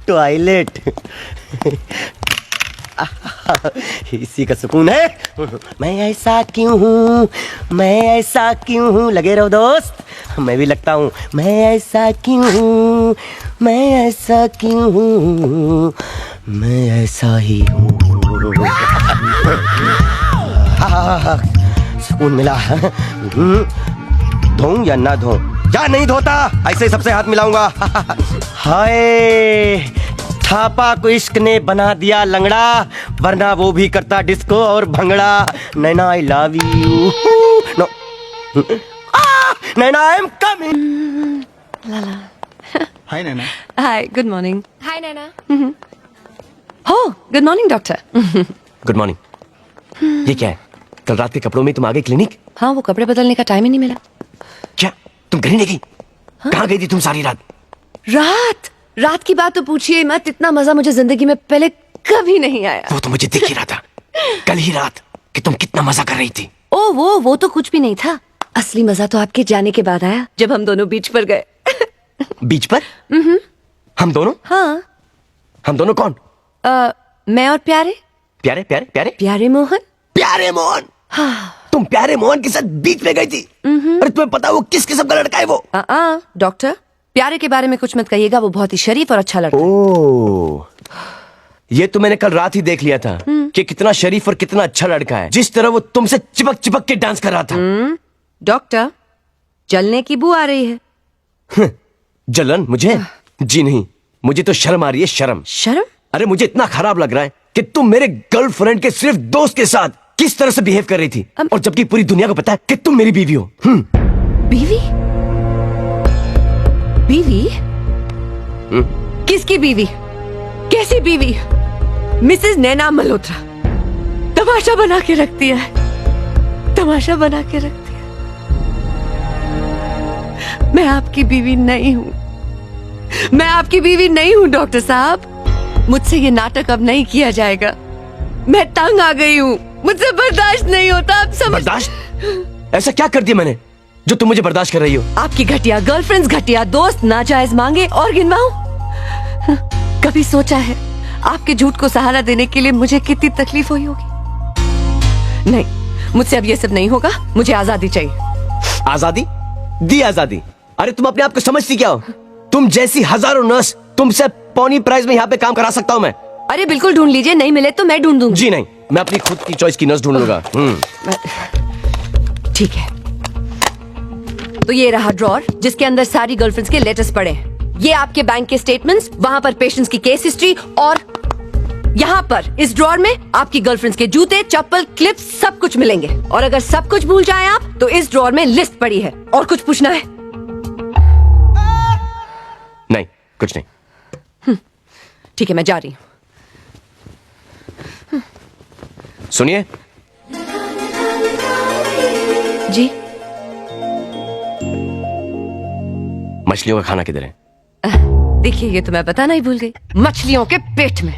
Toilet. इसी का सुकून है। मैं ऐसा क्यों हूँ, मैं ऐसा क्यों हूँ, लगे रहो दोस्त, मैं भी लगता हूँ। मैं ऐसा क्यों हूँ, मैं ऐसा क्यों हूँ, मैं ऐसा ही हूँ। सुकून मिला। धोऊं या ना धोऊं? या नहीं धोता, ऐसे ही सबसे हाथ मिलाऊंगा। हाय, थापा को इश्क ने बना दिया लंगड़ा, वरना वो भी करता डिस्को और bhangra. Naina I love you. No Naina, I am coming. Hi Naina. Hi, good morning. Hi Naina. हो, good morning doctor. Good morning. ये क्या है, कल रात के कपड़ों में तुम आ गई क्लिनिक? हाँ, वो कपड़े बदलने का टाइम ही नहीं मिला। क्या तुम घर ही नहीं गई? कहाँ गई थी तुम सारी रात? रात की बात तो पूछिए मत, इतना मजा मुझे जिंदगी में पहले कभी नहीं आया। वो तो मुझे दिख ही रहा था कल ही रात कि तुम कितना मजा कर रही थी। ओ वो तो कुछ भी नहीं था। असली मजा तो आपके जाने के बाद आया, जब हम दोनों बीच पर गए। बीच पर? हम दोनों? हाँ। हम दोनों कौन? मैं और प्यारे प्यारे प्यारे प्यारे प्यारे मोहन। प्यारे मोहन? हाँ। तुम प्यारे मोहन के साथ बीच में गई थी? अरे तुम्हें पता वो किस किस्म का लड़का है वो? डॉक्टर, प्यारे के बारे में कुछ मत कहिएगा, वो बहुत ही शरीफ और अच्छा लड़का है। ओह, ये तो मैंने कल रात ही देख लिया था कि कितना शरीफ और कितना अच्छा लड़का है। जिस तरह वो तुमसे चिपक चिपक के डांस कर रहा था। डॉक्टर, जलने की बू आ रही है। जलन मुझे? जी नहीं, मुझे तो शर्म आ रही है, शर्म। शर्म? अरे मुझे इतना खराब लग रहा है कि तुम मेरे गर्लफ्रेंड के सिर्फ दोस्त के साथ किस तरह से बिहेव कर रही थी, और जबकि पूरी दुनिया को पता है कि तुम मेरी बीवी हो। बीवी? बीवी? किसकी बीवी? कैसी बीवी? मिसेस नैना मल्होत्रा तमाशा बना के रखती है, तमाशा बना के रखती है। मैं आपकी बीवी नहीं हूँ, मैं आपकी बीवी नहीं हूँ डॉक्टर साहब। मुझसे ये नाटक अब नहीं किया जाएगा। मैं तंग आ गई हूँ, मुझसे बर्दाश्त नहीं होता। आप समझ? बर्दाश्त? ऐसा क्या कर दिया मैंने जो तुम मुझे बर्दाश्त कर रही हो? आपकी घटिया गर्लफ्रेंड्स, घटिया दोस्त, नाजायज मांगे और गिनवाऊं? कभी सोचा है आपके झूठ को सहारा देने के लिए मुझे कितनी तकलीफ हुई होगी? नहीं, मुझसे अब ये सब नहीं होगा। मुझे आजादी चाहिए। आजादी? दी आजादी? अरे तुम अपने आप को समझती क्या हो? तुम जैसी हजारों नर्स, तुमसे पौनी प्राइस में यहाँ पे काम करा सकता हूँ मैं। अरे बिल्कुल ढूंढ लीजिए, नहीं मिले तो मैं ढूंढ दूंगी। जी नहीं, मैं अपनी खुद की चॉइस की नर्स ढूंढ लूंगा। ठीक है, तो ये रहा ड्रॉर जिसके अंदर सारी गर्लफ्रेंड्स के लेटर्स पड़े हैं। ये आपके बैंक के स्टेटमेंट्स, वहां पर पेशेंट्स की केस हिस्ट्री, और यहाँ पर इस ड्रॉर में आपकी गर्लफ्रेंड्स के जूते, चप्पल, क्लिप्स सब कुछ मिलेंगे। और अगर सब कुछ भूल जाए आप, तो इस ड्रॉर में लिस्ट पड़ी है। और कुछ पूछना है? नहीं, कुछ नहीं। ठीक है, मैं जा रही हूँ। सुनिए जी? मछलियों का खाना किधर है? देखिए, ये तो मैं बताना ही भूल गई। मछलियों के पेट में।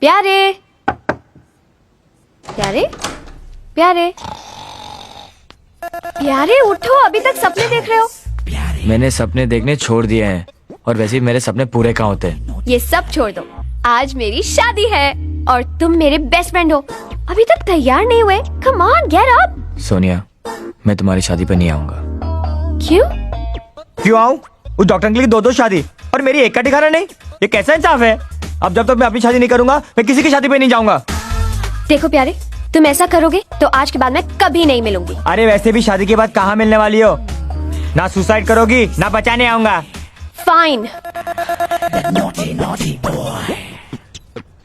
प्यारे प्यारे प्यारे प्यारे, उठो, अभी तक सपने देख रहे हो? मैंने सपने देखने छोड़ दिए हैं, और वैसे ही मेरे सपने पूरे कहाँ होते हैं। ये सब छोड़ दो, आज मेरी शादी है और तुम मेरे बेस्ट फ्रेंड हो। अभी तक तैयार नहीं हुए? Come on, get up. Sonia, मैं तुम्हारी शादी पे नहीं आऊंगा। क्यों? क्यों आऊं? उस डॉक्टर के लिए दो शादी और मेरी एक का ठिकाना नहीं? ये कैसा इंसाफ है? अब जब तक मैं अपनी शादी नहीं करूंगा, मैं किसी की शादी पे नहीं जाऊंगा। देखो प्यारे, तुम ऐसा करोगे तो आज के बाद मैं कभी नहीं मिलूंगी। अरे वैसे भी शादी के बाद कहाँ मिलने वाली हो? ना सुसाइड करोगी ना बचाने आऊंगा। फाइन,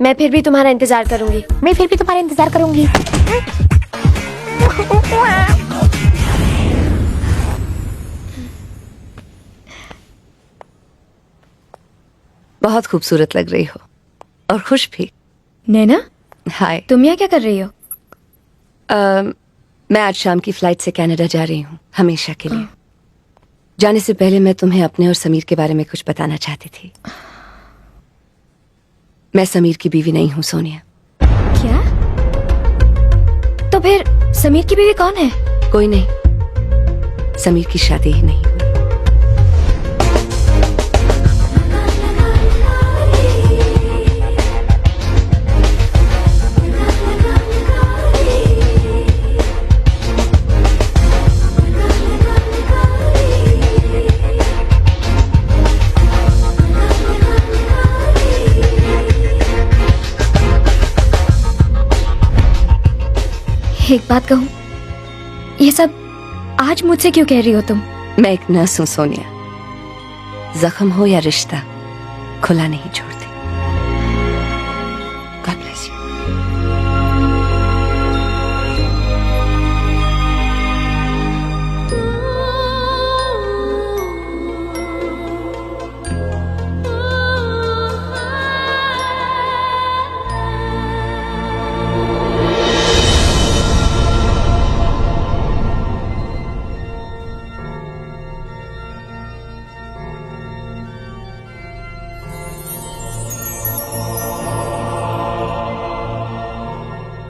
मैं फिर भी तुम्हारा इंतजार करूंगी। मैं फिर भी तुम्हारा इंतजार करूंगी। बहुत खूबसूरत लग रही हो और खुश भी। नैना, हाय। तुम यहाँ क्या कर रही हो? मैं आज शाम की फ्लाइट से कनाडा जा रही हूँ, हमेशा के लिए। जाने से पहले मैं तुम्हें अपने और समीर के बारे में कुछ बताना चाहती थी। मैं समीर की बीवी नहीं हूँ सोनिया। क्या? तो फिर समीर की बीवी कौन है? कोई नहीं, समीर की शादी ही नहीं हुई। एक बात कहूँ, ये सब आज मुझसे क्यों कह रही हो तुम? मैं एक नर्स हूं सोनिया। जख्म हो या रिश्ता, खुला नहीं छोड़ती। God bless you.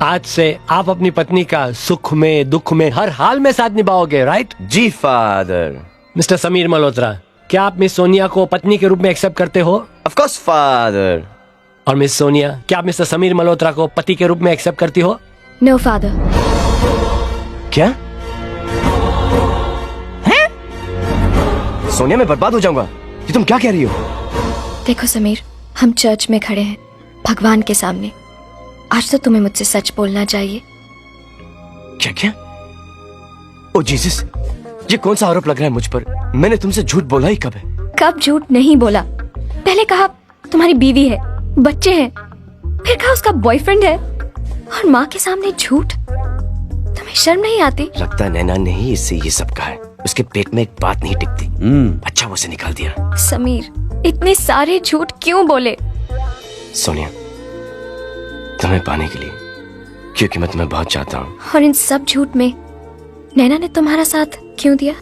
आज से आप अपनी पत्नी का सुख में दुख में हर हाल में साथ निभाओगे, राइट? जी फादर। मिस्टर समीर मल्होत्रा, क्या आप मिस सोनिया को पत्नी के रूप में एक्सेप्ट करते हो? Of course father. और मिस सोनिया, क्या आप मिस्टर समीर मल्होत्रा को पति के रूप में एक्सेप्ट करती हो? No father. क्या? हैं? सोनिया, मैं बर्बाद हो जाऊंगा। ये तुम क्या कह रही हो? देखो समीर, हम चर्च में खड़े हैं भगवान के सामने। आज तो तुम्हें मुझसे सच बोलना चाहिए। क्या क्या? ओ जीसस, ये कौन सा आरोप लग रहा है मुझ पर? मैंने तुमसे झूठ बोला ही कब है? कब झूठ नहीं बोला? पहले कहा तुम्हारी बीवी है, बच्चे हैं, फिर कहा उसका बॉयफ्रेंड है, और माँ के सामने झूठ। तुम्हें शर्म नहीं आती? लगता है नैना ने ही इससे ये सब कहा है। उसके पेट में एक बात नहीं टिकती। अच्छा वो उसे निकाल दिया। समीर, इतने सारे झूठ क्यों बोले? सोनिया, तुम्हें पाने के लिए, क्योंकि मैं तुम्हें बहुत चाहता हूँ। और इन सब झूठ में नैना ने तुम्हारा साथ क्यों दिया?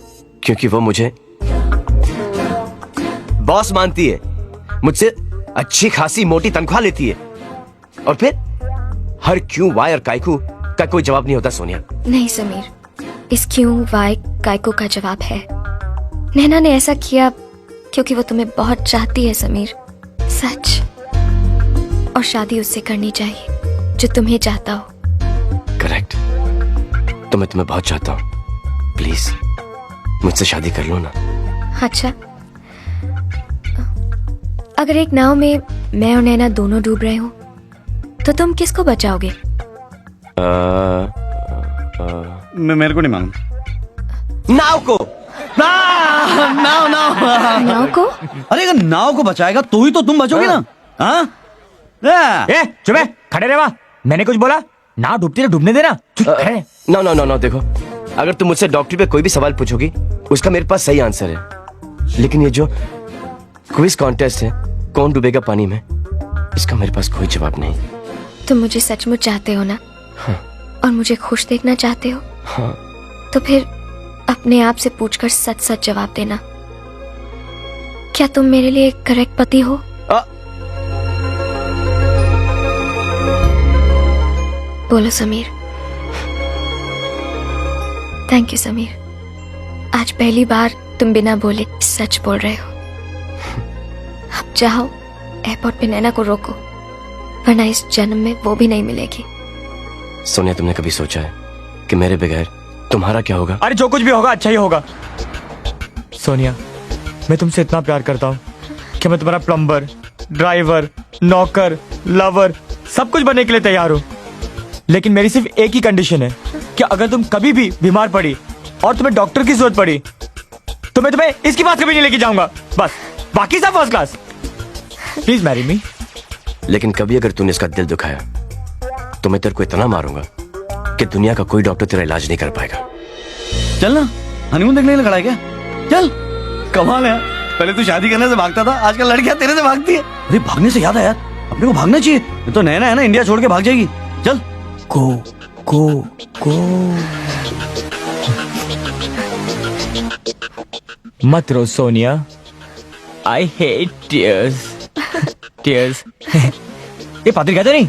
क्योंकि वो मुझे बॉस मानती है, मुझसे अच्छी खासी मोटी तनख्वाह लेती है, और फिर हर क्यों, वाई और कायकू का कोई जवाब नहीं होता सोनिया। नहीं समीर, इस क्यों, वाई, कायको का जवाब है। नैना ने ऐसा किया क्योंकि वो तुम्हें बहुत चाहती है समीर, सच। और शादी उससे करनी चाहिए जो तुम्हें चाहता हो। करेक्ट। तो मैं तुम्हें बहुत चाहता हूँ, प्लीज मुझसे शादी कर लो ना। अच्छा, अगर एक नाव में मैं और नैना दोनों डूब रहे हो तो तुम किसको बचाओगे? मेरे को नहीं मालूम। नाव को। नाव को? अरे अगर नाव को बचाएगा तो ही तो तुम बचोगे ना। हाँ? ए, चुप है, खड़े रहे वहाँ। मैंने कुछ बोला? ना डूबती ना डूबने देना। नो नो नो नो, देखो, अगर तुम मुझसे डॉक्टरी पे कोई भी सवाल पूछोगी उसका मेरे पास सही आंसर है, लेकिन ये जो क्विज कॉन्टेस्ट है, कौन डूबेगा पानी में, इसका मेरे पास कोई जवाब नहीं। तुम मुझे सचमुच चाहते हो ना? हाँ। और मुझे खुश देखना चाहते हो? हाँ। तो फिर अपने आप से पूछकर सच सच जवाब देना। क्या तुम मेरे लिए करेक्ट पति हो? बोलो समीर। थैंक यू समीर, आज पहली बार तुम बिना बोले सच बोल रहे हो। अब जाओ, एयरपोर्ट पे नैना को रोको, वरना इस जन्म में वो भी नहीं मिलेगी। सोनिया, तुमने कभी सोचा है कि मेरे बगैर तुम्हारा क्या होगा? अरे जो कुछ भी होगा अच्छा ही होगा। सोनिया, मैं तुमसे इतना प्यार करता हूँ कि मैं तुम्हारा प्लम्बर, ड्राइवर, नौकर, लवर सब कुछ बनने के लिए तैयार हूँ। लेकिन मेरी सिर्फ एक ही कंडीशन है कि अगर तुम कभी भी बीमार पड़ी और तुम्हें डॉक्टर की जरूरत पड़ी तो मैं तुम्हें इसकी बात कभी नहीं लेके जाऊंगा। बस, बाकी सब first class. Please marry me. लेकिन कभी अगर तूने इसका दिल दुखाया तो मैं तेरे को इतना मारूंगा कि दुनिया का कोई डॉक्टर तेरा इलाज नहीं कर पाएगा। चल ना, हनीमून देखने के लिए खड़ा है क्या? चल। कमाल है, पहले तू शादी करने से भागता था, आजकल लड़कियां तेरे से भागती है। अरे भागने से याद है यार, अपने को भागना चाहिए। ये तो नैना है ना, इंडिया छोड़ के भाग जाएगी। चल। को मत रो Sonia, I hate tears. Tears. ये पादरी कहते नहीं,